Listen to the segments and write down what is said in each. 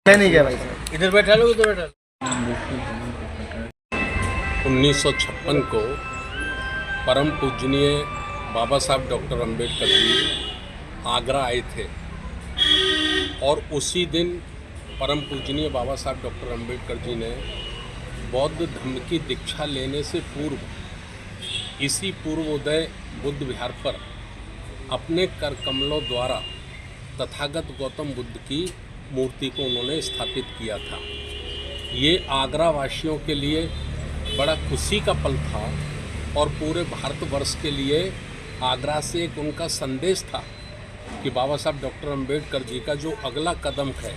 नहीं गया भाई साहब। इधर बैठा लो, उधर बैठा लो। 1956 को परम पूजनीय बाबा साहब डॉक्टर अंबेडकर जी आगरा आए थे और उसी दिन परम पूजनीय बाबा साहब डॉक्टर अंबेडकर जी ने बौद्ध धर्म की दीक्षा लेने से पूर्व इसी पूर्वोदय बुद्ध विहार पर अपने कर कमलों द्वारा तथागत गौतम बुद्ध की मूर्ति को उन्होंने स्थापित किया था। ये आगरा वासियों के लिए बड़ा खुशी का पल था और पूरे भारतवर्ष के लिए आगरा से एक उनका संदेश था कि बाबा साहब डॉक्टर अंबेडकर जी का जो अगला कदम है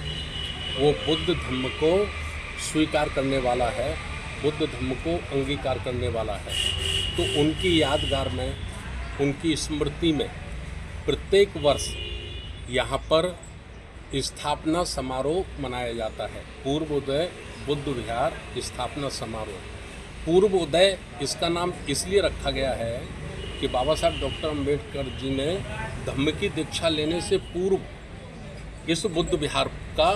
वो बुद्ध धर्म को स्वीकार करने वाला है, बुद्ध धर्म को अंगीकार करने वाला है। तो उनकी यादगार में, उनकी स्मृति में प्रत्येक वर्ष यहाँ पर स्थापना समारोह मनाया जाता है। पूर्वोदय बुद्ध विहार स्थापना समारोह। पूर्वोदय इसका नाम इसलिए रखा गया है कि बाबा साहब डॉक्टर अंबेडकर जी ने धम्म की दीक्षा लेने से पूर्व इस बुद्ध विहार का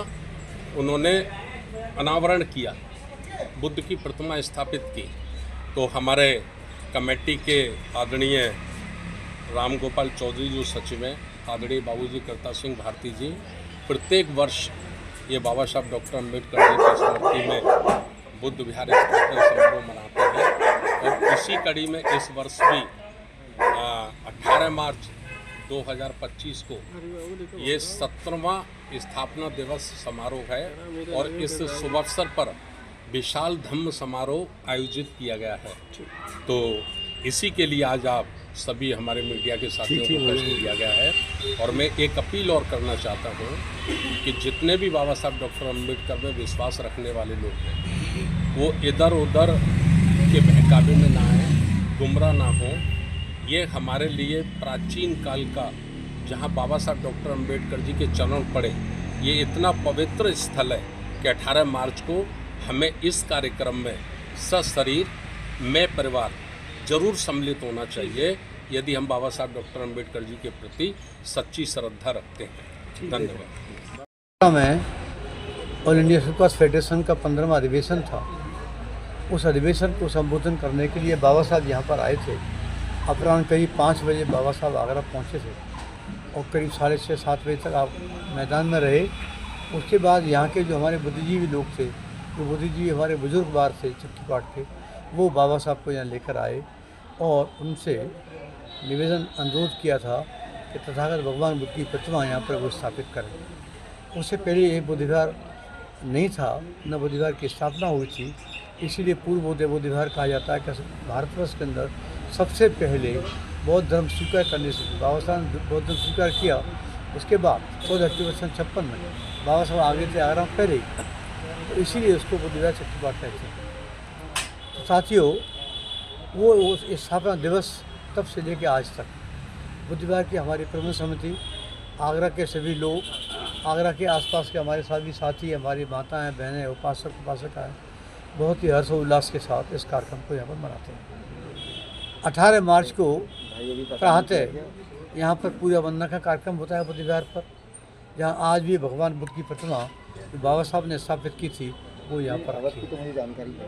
उन्होंने अनावरण किया, बुद्ध की प्रतिमा स्थापित की। तो हमारे कमेटी के आदरणीय राम गोपाल चौधरी जो सचिव हैं, आदरणीय बाबूजी करता सिंह भारती जी प्रत्येक वर्ष ये बाबा साहब डॉक्टर अंबेडकर जी की स्मृति में बुद्ध विहार स्थापना समारोह मनाते हैं। और इसी कड़ी में इस वर्ष भी 18 मार्च 2025 को ये 17वां स्थापना दिवस समारोह है और इस शुभ अवसर पर विशाल धम्म समारोह आयोजित किया गया है। तो इसी के लिए आज आप सभी हमारे मीडिया के साथियों को कष्ट दिया गया है। और मैं एक अपील और करना चाहता हूँ कि जितने भी बाबा साहब डॉक्टर अंबेडकर में विश्वास रखने वाले लोग हैं वो इधर उधर के बहकावे में ना आए, गुमराह ना हो। ये हमारे लिए प्राचीन काल का जहाँ बाबा साहब डॉक्टर अंबेडकर जी के चरण पड़े, ये इतना पवित्र स्थल है कि 18 मार्च को हमें इस कार्यक्रम में सशरीर में परिवार जरूर सम्मिलित होना चाहिए यदि हम बाबा साहब डॉक्टर अंबेडकर जी के प्रति सच्ची श्रद्धा रखते हैं। धन्यवाद। में ऑल इंडिया सुपरफास्ट फेडरेशन का 15वां अधिवेशन था। उस अधिवेशन को संबोधन करने के लिए बाबा साहब यहाँ पर आए थे। अपराह्न करीब 5 बजे बाबा साहब आगरा पहुँचे थे और करीब 6:30-7 बजे तक आप मैदान में रहे। उसके बाद यहाँ के जो हमारे बुद्धिजीवी लोग थे, जो बुद्धिजीवी हमारे बुजुर्गवार थे चक्की पाठ के, वो बाबा साहब को यहाँ लेकर आए और उनसे निवेदन अनुरोध किया था कि तथागत भगवान बुद्ध की प्रतिमा यहाँ पर वो स्थापित करें। उससे पहले ये बुद्ध विहार नहीं था, न बुद्ध विहार की स्थापना हुई थी। इसीलिए पूर्वोदय बुद्ध विहार कहा जाता है कि भारतवर्ष के अंदर सबसे पहले बौद्ध धर्म स्वीकार करने से बाबा साहब ने बौद्ध धर्म स्वीकार किया। उसके बाद 14 अक्टूबर 1956 में बाबा साहब आगे थे आगरा में पहले ही, तो इसीलिए उसको बुद्ध विहार चक्की पाठ कहते हैं। तो साथियों, वो स्थापना दिवस तब से लेकर आज तक बुद्ध विहार की हमारी प्रबंध समिति, आगरा के सभी लोग, आगरा के आसपास के हमारे सभी साथी, हमारी माताएं, बहनें, उपासक उपासिकाएँ बहुत ही हर्षोल्लास के साथ इस कार्यक्रम को यहाँ पर मनाते हैं। 18 मार्च को प्रातः यहाँ पर पूजा वंदना का कार्यक्रम होता है बुद्ध विहार पर, जहाँ आज भी भगवान बुद्ध की प्रतिमा जो बाबा साहब ने स्थापित की थी वो यहाँ पर रखी है।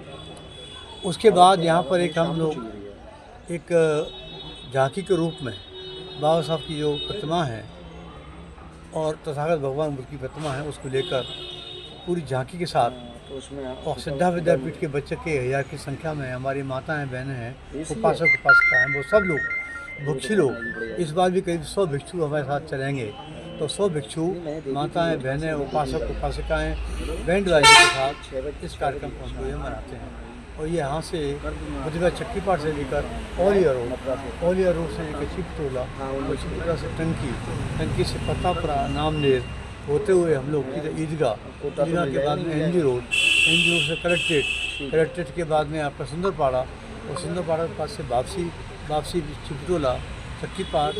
उसके बाद यहाँ पर एक हम लोग एक झांकी के रूप में बाबा साहब की जो प्रतिमा है और तथागत भगवान बुद्ध की प्रतिमा है उसको लेकर पूरी झांकी के साथ और सिद्धा विद्यापीठ के बच्चे के 1000 की संख्या में हमारी माताएं, बहनें हैं, उपासक उपासिका हैं, वो सब लोग भिक्षु लोग, इस बार भी करीब 100 भिक्षु हमारे साथ चलेंगे। तो 100 भिक्षु, माताएं, बहनें, उपासक उपासिकाएँ बैंड बाजे के साथ इस कार्यक्रम को हम लोग मनाते हैं। और ये यहाँ से बुद्ध विहार चक्की पाठ से लेकर औलिया रोड से लेकर चिपटोला और चिपटोला से टंकी से पत्तापुरा, नामनेर होते हुए हम लोग ईदगाह के बाद में एनजी रोड से कलेक्ट्रेट के बाद में आपका सुंदरपाड़ा और सुंदरपाड़ा के पास से वापसी चिपटोला, चक्की पाठ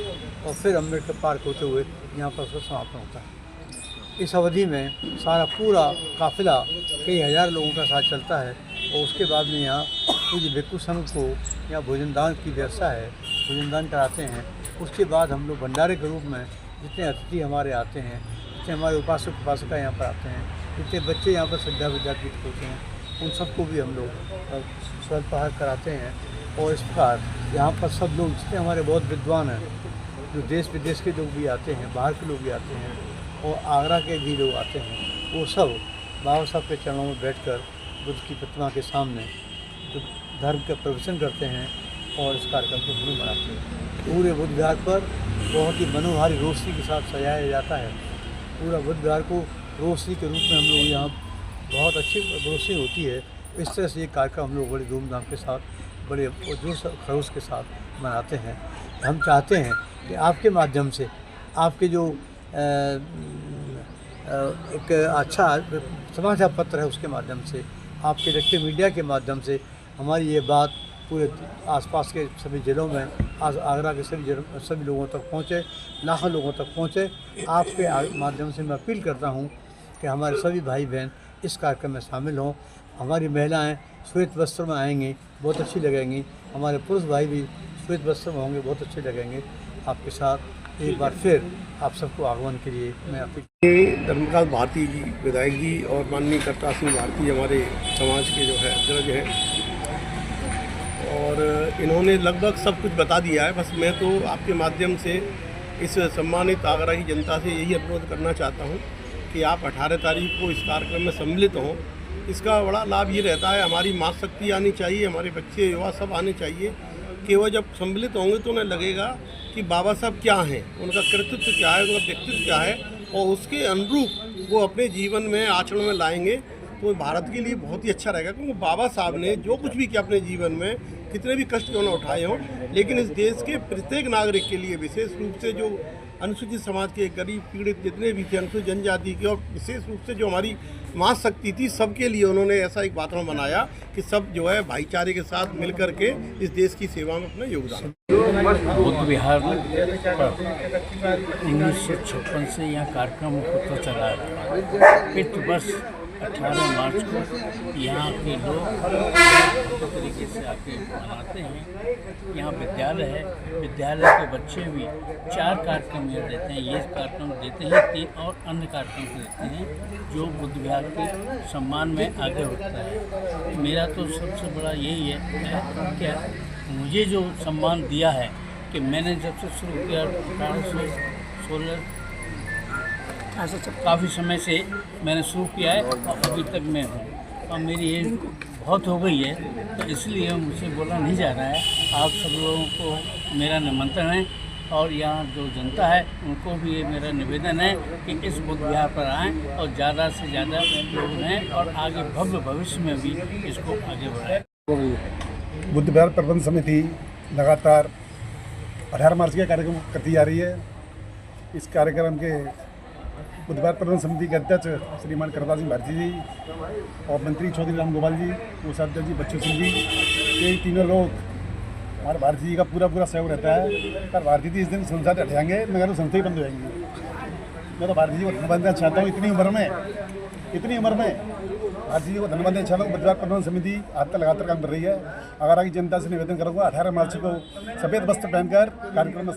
और फिर अम्बेडकर पार्क होते हुए यहाँ पर उसका समापन होता है। इस अवधि में सारा पूरा काफिला कई हज़ार लोगों का साथ चलता है और उसके बाद में यहाँ पूरी भिक्षु संघ को यहाँ भोजन दान की व्यवस्था है, भोजन दान कराते हैं। उसके बाद हम लोग भंडारे के रूप में जितने अतिथि हमारे आते हैं, जितने हमारे उपासक उपासिका यहाँ पर आते हैं, जितने बच्चे यहाँ पर श्रद्धा विद्यापीठ होते हैं उन सबको भी हम लोग स्वल्पाहार कराते हैं। और इस प्रकार यहाँ पर सब लोग जितने हमारे बहुत विद्वान हैं, जो देश विदेश के लोग भी आते हैं, बाहर के लोग भी आते हैं और आगरा के भी लोग आते हैं, वो सब बाबा साहब के चरणों में बैठकर बुद्ध की प्रतिमा के सामने जो धर्म का प्रवचन करते हैं और इस कार्यक्रम को पूर्ण मनाते हैं। पूरे बुद्ध विहार पर बहुत ही मनोहारी रोशनी के साथ सजाया जाता है। पूरा बुद्ध विहार को रोशनी के रूप में हम लोग यहाँ बहुत अच्छी रोशनी होती है। इस तरह से ये कार्यक्रम हम लोग बड़े धूमधाम के साथ, बड़े जोश खरोश के साथ मनाते हैं। हम चाहते हैं कि आपके माध्यम से, आपके जो एक अच्छा समाचार पत्र है उसके माध्यम से, आपके इलेक्ट्रिक मीडिया के माध्यम से हमारी ये बात पूरे आसपास के सभी ज़िलों में, आगरा के सभी लोगों तक पहुँचे, लाखों लोगों तक पहुँचे। आपके माध्यम से मैं अपील करता हूँ कि हमारे सभी भाई बहन इस कार्यक्रम में शामिल हों। हमारी महिलाएं श्वेत वस्त्र में आएंगी, बहुत अच्छी लगेंगी। हमारे पुरुष भाई भी श्वेत वस्त्र में होंगे, बहुत अच्छे लगेंगे। आपके साथ एक बार फिर आप सबको आगमन के लिए मैं अपील। धर्मकांत भारती जी, विधायक जी और माननीय करतार सिंह भारती हमारे समाज के जो है अग्रज हैं और इन्होंने लगभग सब कुछ बता दिया है। बस मैं तो आपके माध्यम से इस सम्मानित आगरा की जनता से यही अनुरोध करना चाहता हूँ कि आप 18 तारीख को इस कार्यक्रम में सम्मिलित हों। इसका बड़ा लाभ ये रहता है, हमारी माँ शक्ति आनी चाहिए, हमारे बच्चे युवा सब आने चाहिए कि वो जब सम्मिलित होंगे तो उन्हें लगेगा कि बाबा साहब क्या हैं, उनका कृतित्व क्या है, उनका व्यक्तित्व क्या है और उसके अनुरूप वो अपने जीवन में आचरण में लाएंगे तो भारत के लिए बहुत ही अच्छा रहेगा। क्योंकि बाबा साहब ने जो कुछ भी किया अपने जीवन में, कितने भी कष्ट क्यों न उठाए हों, लेकिन इस देश के प्रत्येक नागरिक के लिए, विशेष रूप से जो अनुसूचित समाज के, गरीब पीड़ित जितने भी थे, अनुसूचित जनजाति के और विशेष रूप से जो हमारी माँ शक्ति थी, सबके लिए उन्होंने ऐसा एक वातावरण बनाया कि सब जो है भाईचारे के साथ मिल कर के इस देश की सेवा में अपना योगदान। बुद्ध विहार पर 1956 से यहाँ कार्यक्रम होता चला रहा है। पिछले वर्ष 18 मार्च को यहाँ के लोग अच्छे तरीके से आके मनाते हैं। यहाँ विद्यालय है, विद्यालय के बच्चे भी 4 कार्यक्रम यहाँ देते हैं। ये कार्यक्रम देते हैं, 3 और अन्य कार्यक्रम देते हैं जो बुद्ध विहार के सम्मान में आगे होता है। मेरा तो सबसे बड़ा यही है कि मुझे जो सम्मान दिया है कि मैंने जब से शुरू किया 1816 काफ़ी समय से मैंने शुरू किया है और अभी तक मैं हूँ और मेरी एज बहुत हो गई है, तो इसलिए मुझसे बोला नहीं जा रहा है। आप सब लोगों को मेरा निमंत्रण है और यहाँ जो जनता है उनको भी ये मेरा निवेदन है कि इस बुद्ध विहार पर आएँ और ज़्यादा से ज़्यादा लोग हैं और आगे भव्य भविष्य में भी इसको आगे बढ़ाएं। बुद्ध विहार प्रबंध समिति लगातार 18 मार्च का कार्यक्रम करती जा रही है। इस कार्यक्रम के बुद्ध विहार प्रबंध समिति के अध्यक्ष श्रीमान करतार सिंह भारती जी और मंत्री चौधरी राम गोपाल जी, कोषाध्यक्ष जी बच्चू सिंह जी, ये तीनों लोग हमारे भारती जी का पूरा सहयोग रहता है। पर भारती जी इस दिन संस्था से हटेंगे मगर वो संस्था ही बंद हो जाएंगी। मैं तो भारती जी को धन्यवाद देना चाहता हूँ। इतनी उम्र में भारती जी को धन्यवाद देना चाहता हूँ। बुद्ध विहार प्रबंध समिति आज तक लगातार काम कर रही है। आगरा की जनता से निवेदन करूँगा 18 मार्च को सफ़ेद वस्त्र पहनकर कार्यक्रम में